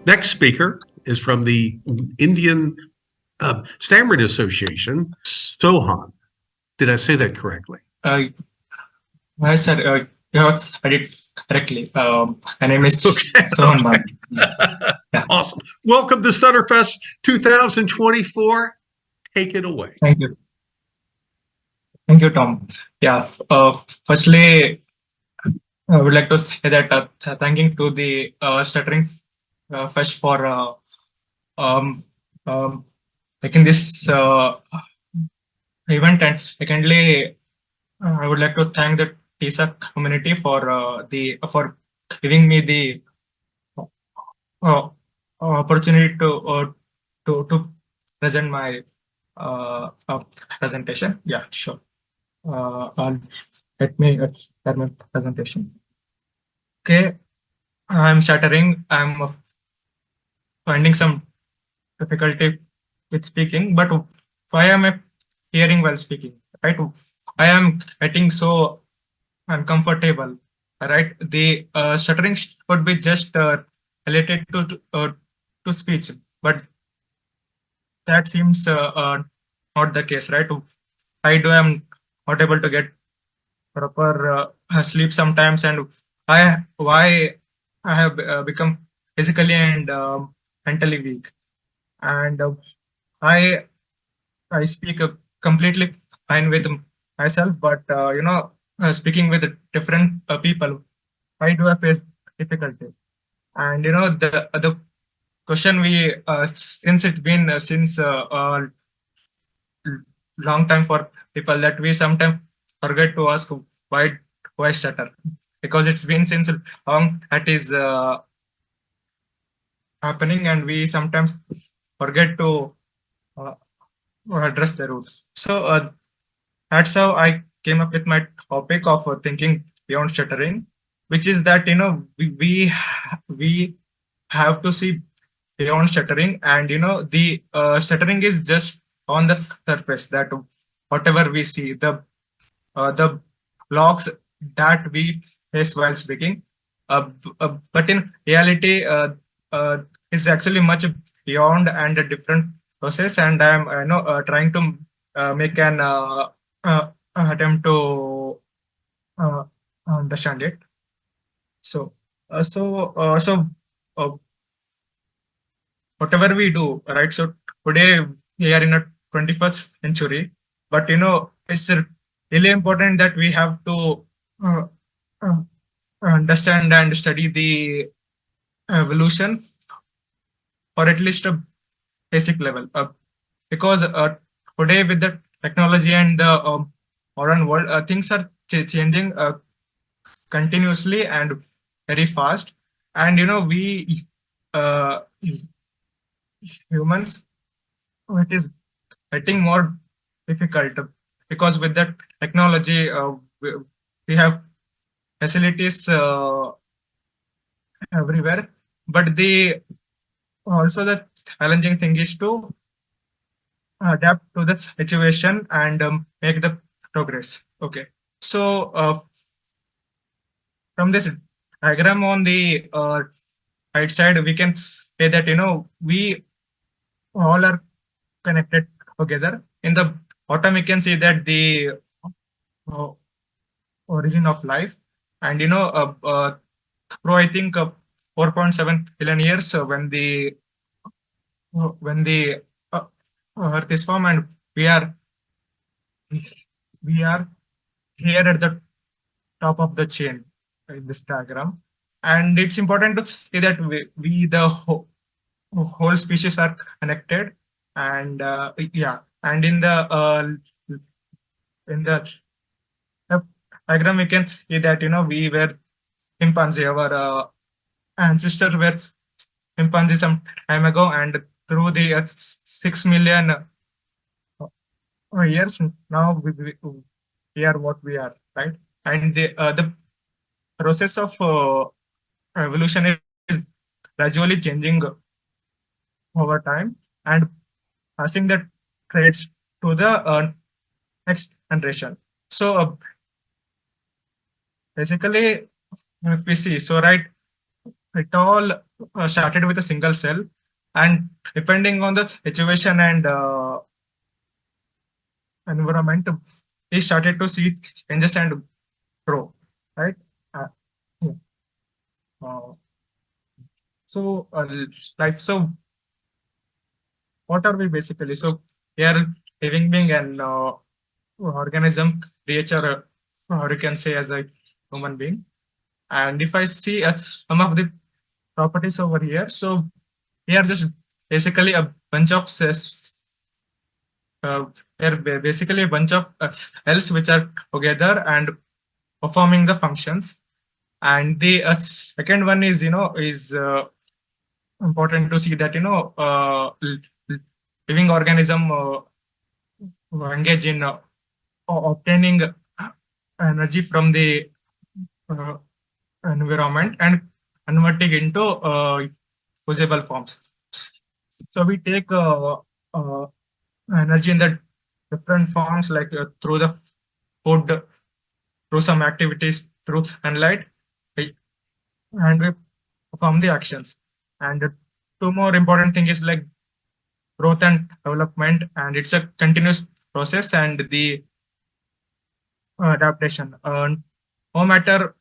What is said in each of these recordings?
Next speaker is from the Indian Stammering Association, Sohan. Did I say that correctly? Yes, sir. You have said it correctly. My name is Sohan. Yeah. Awesome. Welcome to StutterFest 2024. Take it away. Thank you. Thank you, Tom. Yeah. Firstly, I would like to say that thanking to the Stuttering Fest for taking this event, and secondly, I would like to thank the TISA community for giving me the opportunity to present my presentation. Yeah, sure. Let me start my presentation. Okay, I'm stuttering. I'm finding some difficulty with speaking, but why am I hearing while speaking? Right, I am getting so uncomfortable. Right, the stuttering would be just related to speech, but that seems not the case, right? I am not able to get proper sleep sometimes, and why I have become physically and mentally weak, and I speak completely fine with myself, but speaking with different people, I do face difficulty. And the question we since it's been since long time for people that we sometimes forget to ask why stutter, because it's been since long that is happening, and we sometimes forget to address the roots. So that's how I came up with my topic of thinking beyond stuttering, which is that we have to see beyond stuttering, and the stuttering is just on the surface, that whatever we see, the blocks that we face while speaking, but in reality is actually much beyond and a different process, and I'm trying to make an attempt to understand it. So whatever we do, right? So today we are in a 21st century, but it's really important that we have to understand and study the evolution, or at least a basic level, because today with the technology and the modern world, things are changing continuously and very fast, and we humans, it is getting more difficult, because with that technology we have facilities everywhere, but the also the challenging thing is to adapt to the situation and make the progress. Okay, so from this diagram on the right side, we can say that we all are connected together. In the bottom, you can see that the origin of life, and through I think 4.7 billion years when the Earth is formed, and we are here at the top of the chain in this diagram, and it's important to see that we the whole species are connected, and yeah, and in the left diagram you can see that we were chimpanzee, our ancestors were chimpanzee some time ago, and through the 6 million years now we are what we are, right? And the process of evolution is gradually changing over time and passing the traits to the next generation. So basically, if we see, so right, it all started with a single cell, and depending on the situation and environment, he started to see changes and grow, right? Uh, yeah. Uh, so so what are we basically? So we are living being and organism, creature, or you can say as a human being. And if I see some of the properties over here, so we are just basically a bunch of they're basically a bunch of cells which are together and performing the functions. And the second one is important to see that living organism engage in obtaining energy from the uh, environment and converting into usable forms. So we take energy in the different forms, like through the food, through some activities, through sunlight, and we perform the actions. And two more important thing is like growth and development, and it's a continuous process, and the adaptation. No matter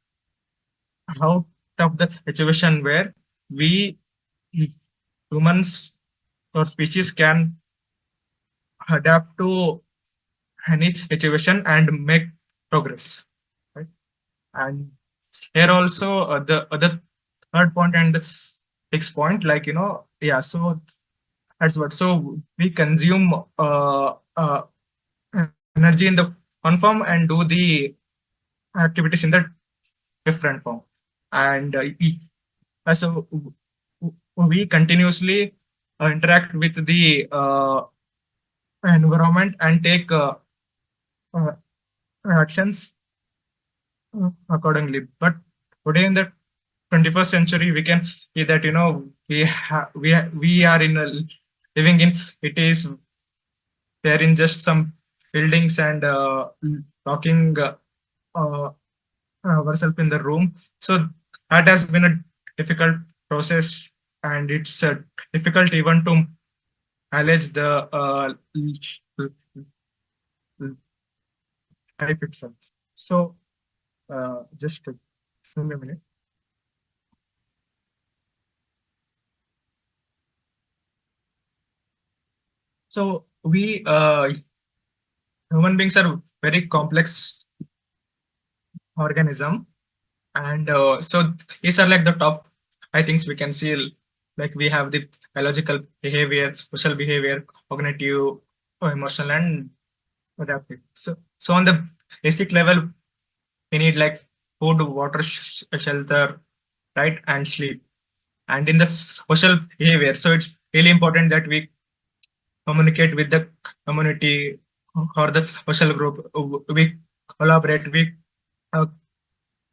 how tough the situation where we humans or species can adapt to any situation and make progress, right? And here also the other third point and the sixth point, like so that's what. So we consume energy in the one form and do the activities in the different form. And so we continuously interact with the environment and take actions accordingly. But today in the 21st century, we can see that we are in a living in it is there in just some buildings and locking ourselves in the room. So that has been a difficult process, and it's difficult even to manage the type itself. So just give me a minute. So we human beings are very complex organism, and so these are like the top things we can see. Like we have the biological behavior, social behavior, cognitive, emotional, and adaptive. So on the basic level, we need like food, water, shelter, right, and sleep. And in the social behavior, so it's really important that we communicate with the community or the social group. We collaborate, we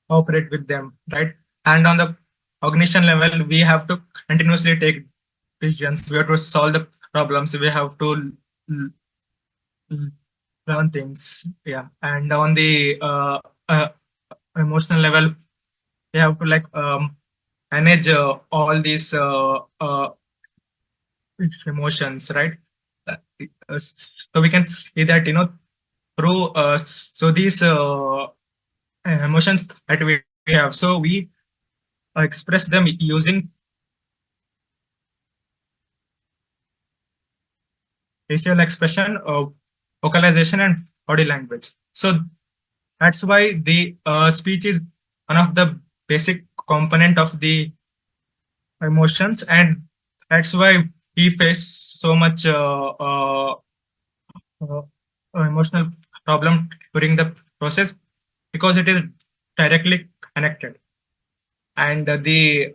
cooperate with them, right? And on the cognition level, we have to continuously take decisions. We have to solve the problems. We have to learn things. Yeah. And on the emotional level, we have to like manage all these emotions, right? So we can see that through so these emotions that we have, so we express them using facial expression, vocalization, and body language. So that's why the speech is one of the basic component of the emotions, and that's why we face so much emotional problem during the process, because it is directly connected. And the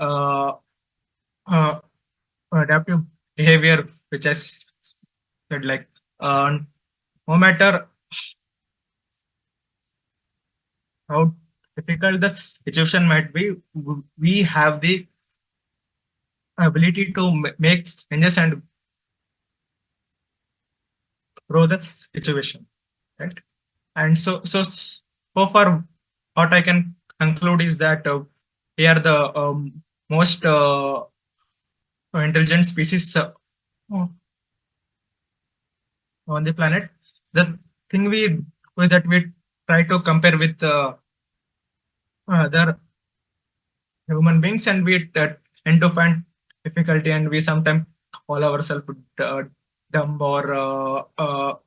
adaptive behavior, which I said, like no matter how difficult the situation might be, we have the ability to make changes and grow the situation, right? And so far, what I can conclude is that here the most intelligent species on the planet. The thing we do is that we try to compare with other human beings, and we tend to find difficulty, and we sometimes call ourselves dumb or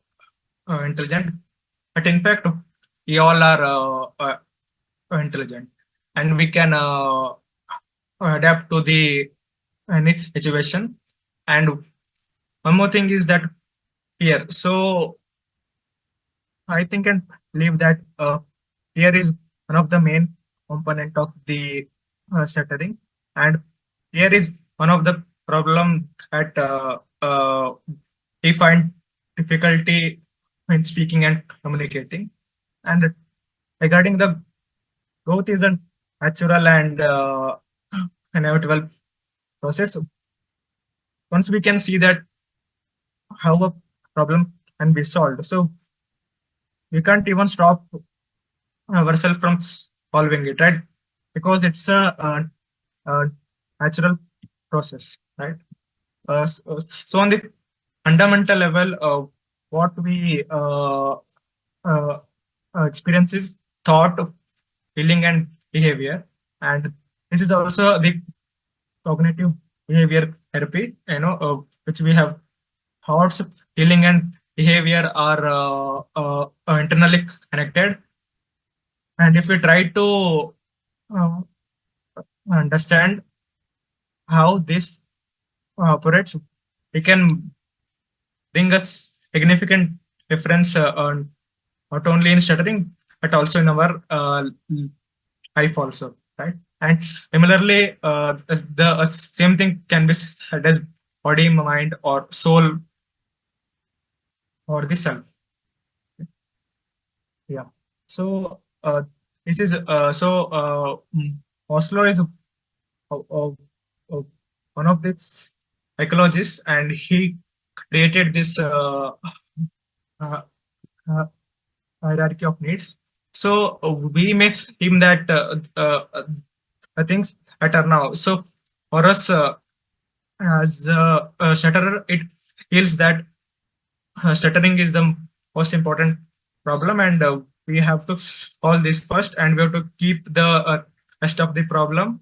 intelligent. But in fact, we all are intelligent, and we can adapt to the any situation. And one more thing is that fear. So I think and believe that fear is one of the main component of the stuttering, and fear is one of the problem that we find difficulty in speaking and communicating. And regarding the growth is a natural and inevitable process. Once we can see that how a problem can be solved, so we can't even stop ourselves from solving it, right? Because it's a natural process, right? So on the fundamental level, what we experience is thought, feeling, and behavior, and this is also the cognitive behavior therapy. Which we have thoughts, feeling, and behavior are internally connected, and if we try to understand how this operates, we can bring a significant difference not only in stuttering but also in our life also, right? And similarly, the same thing can be said as body, mind, or soul, or the self. Yeah. So this is Oslo is one of the psychologists, and he created this hierarchy of needs. So we may seem that things that are now. So for us as a stutterer, it feels that stuttering is the most important problem, and we have to solve this first, and we have to keep the rest of the problem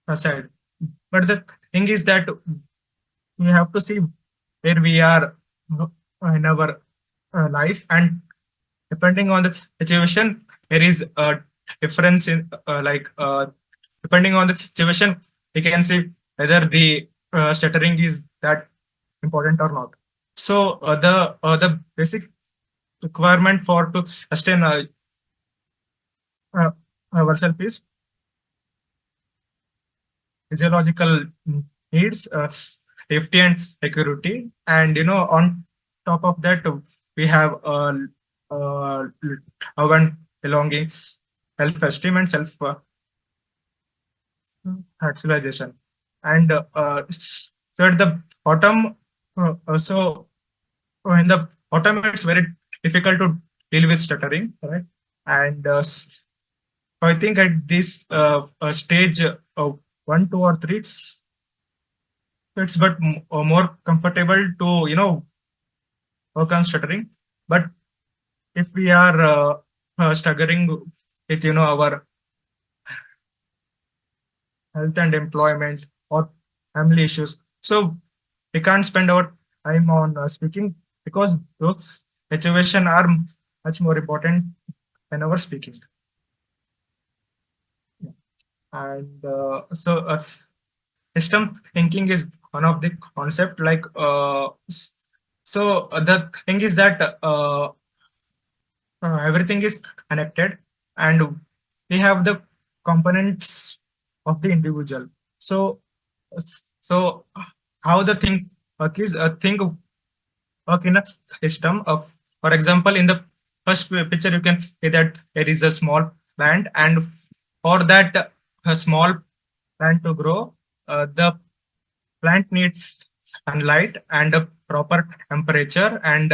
aside. But the thing is that we have to see where we are in our life, and depending on the situation, there is a difference in depending on the situation, we can see whether the stuttering is that important or not. So the basic requirement for to sustain ourselves is physiological needs, safety and security, and on top of that we have love and belongings, self-esteem, and self actualization. And so at the bottom, so in the bottom, it's very difficult to deal with stuttering, right? And I think at this stage 1, 2, or 3, it's but more comfortable to work on stuttering. But if we are struggling with our health and employment or family issues, so we can't spend our time on speaking, because those situations are much more important than our speaking. Yeah. And so system thinking is one of the concept. So the thing is that everything is connected, and we have the components of the individual. So how the thing work is a thing work in a system of, for example, in the first picture you can see that there is a small plant, and for that a small plant to grow, the plant needs sunlight and a proper temperature and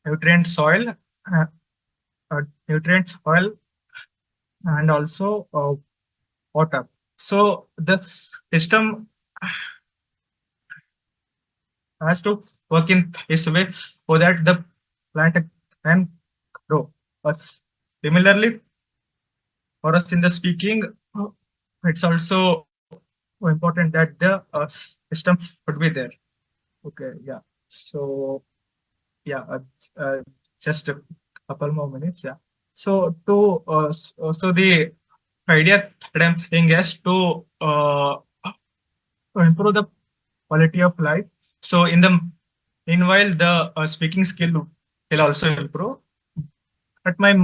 nutrient soil and also water. So the system has to work in this way so that the plant can grow. Similarly, for us in the speaking, it's also important that the system should be there. Okay, yeah. So yeah, just a couple more minutes. Yeah. So so the idea that I'm saying is to improve the quality of life. So in the meanwhile, the speaking skill will also improve. But my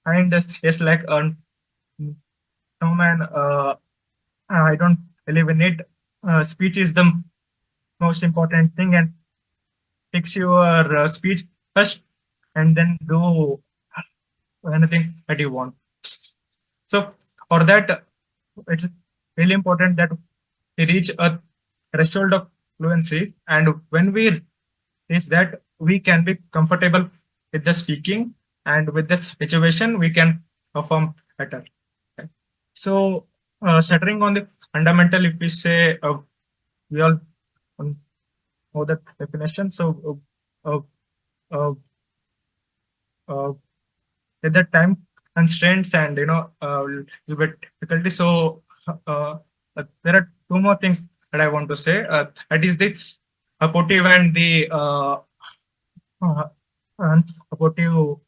mind is like, no man, I don't believe in it. Speech is the most important thing, and fix your speech first, and then do anything that you want. So for that, it's really important that we reach a threshold of fluency, and when we reach that, we can be comfortable with the speaking, and with the situation we can perform better. Okay. So stuttering on the fundamental, if we say, we all know the definition. So with the time constraints and little bit difficulty, so there are two more things that I want to say. That is the supportive and the supportive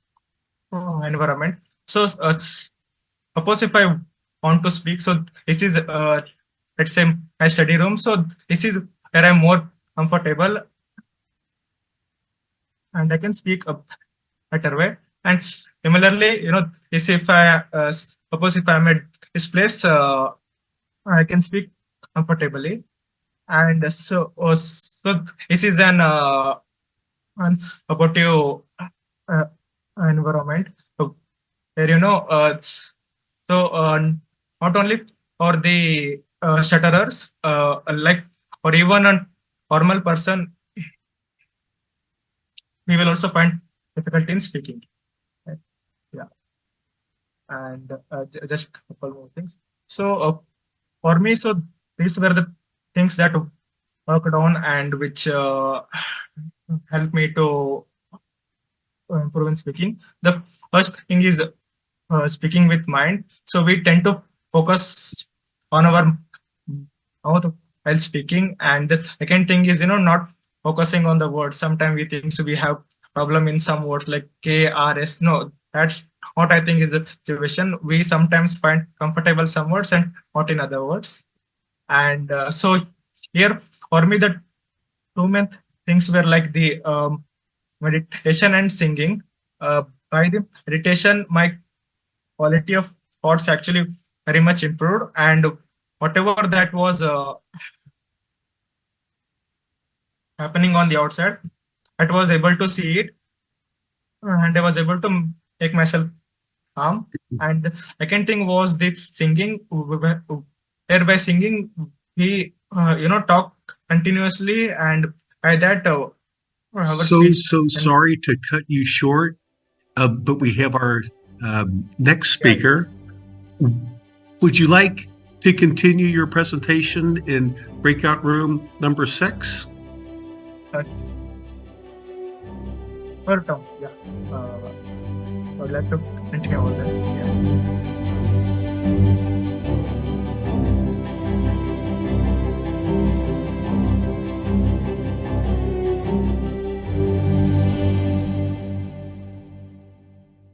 environment. So suppose if I want to speak, so this is let's say my study room. So this is where I'm more comfortable, and I can speak a better way. And similarly, this if I suppose if I'm at this place, I can speak comfortably, and so this is an supportive environment. So where not only for the stutterers, like or even a normal person, we will also find difficulty in speaking. Right? Yeah, and just a couple more things. So for me, so these were the things that worked on and which helped me to improve in speaking. The first thing is speaking with mind. So we tend to focus on our mouth while speaking, and the second thing is not focusing on the words. Sometimes we think we have problem in some words like K, R, S. No, that's what I think is the situation. We sometimes find comfortable some words and not in other words. And so here for me, the two main things were like the meditation and singing. By the meditation, my quality of thoughts actually very much improved, and whatever that was happening on the outside, I was able to see it, and I was able to make myself calm. And the second thing was the singing, where by singing we talk continuously, and by that our speech So sorry to cut you short, but we have our next speaker. Would you like to continue your presentation in breakout room number 6? Yeah. I would like to continue on that.